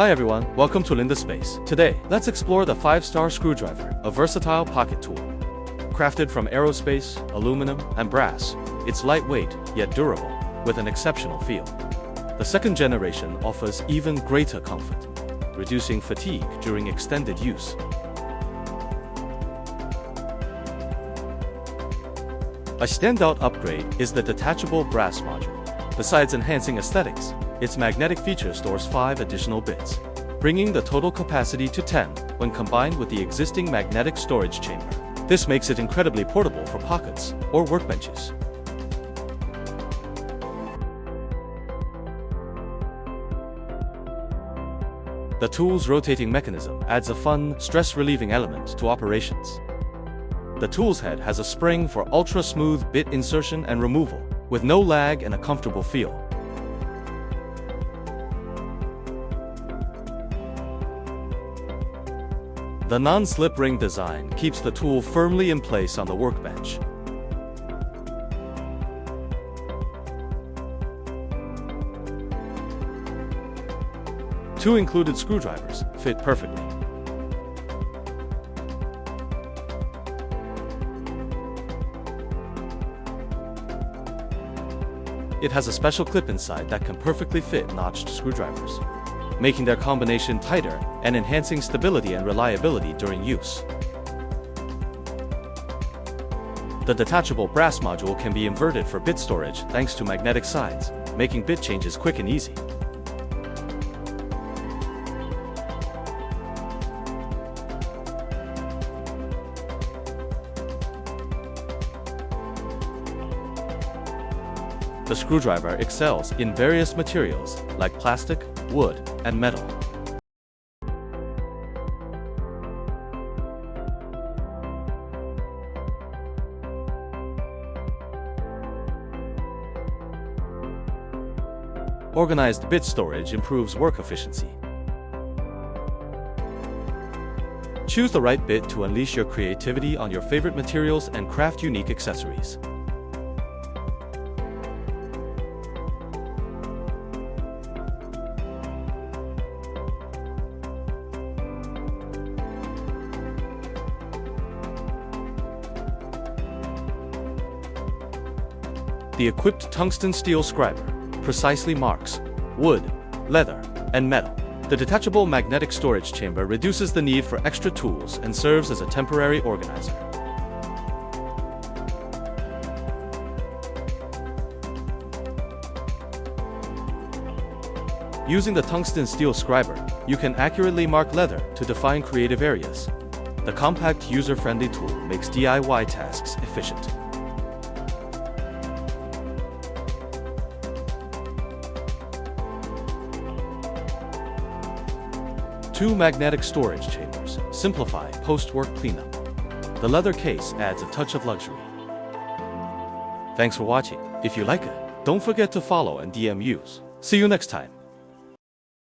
Hi everyone, welcome to Aerospace. Today, let's explore the 5-star screwdriver, a versatile pocket tool. Crafted from aerospace, aluminum, and brass, it's lightweight yet durable, with an exceptional feel. The second generation offers even greater comfort, reducing fatigue during extended use. A standout upgrade is the detachable brass module. Besides enhancing aesthetics, its magnetic feature stores 5 additional bits, bringing the total capacity to 10 when combined with the existing magnetic storage chamber. This makes it incredibly portable for pockets or workbenches. The tool's rotating mechanism adds a fun, stress-relieving element to operations. The tool's head has a spring for ultra-smooth bit insertion and removal, with no lag and a comfortable feel. The non-slip ring design keeps the tool firmly in place on the workbench. Two included screwdrivers fit perfectly. It has a special clip inside that can perfectly fit notched screwdrivers, making their combination tighter and enhancing stability and reliability during use. The detachable brass module can be inverted for bit storage thanks to magnetic sides, making bit changes quick and easy. The screwdriver excels in various materials like plastic, wood, and metal. Organized bit storage improves work efficiency. Choose the right bit to unleash your creativity on your favorite materials and craft unique accessories. The equipped tungsten steel scriber precisely marks wood, leather, and metal. The detachable magnetic storage chamber reduces the need for extra tools and serves as a temporary organizer. Using the tungsten steel scriber, you can accurately mark leather to define creative areas. The compact, user-friendly tool makes DIY tasks efficient. Two magnetic storage chambers simplify post-work cleanup. The leather case adds a touch of luxury. Thanks for watching. If you like it, don't forget to follow and DM use. See you next time.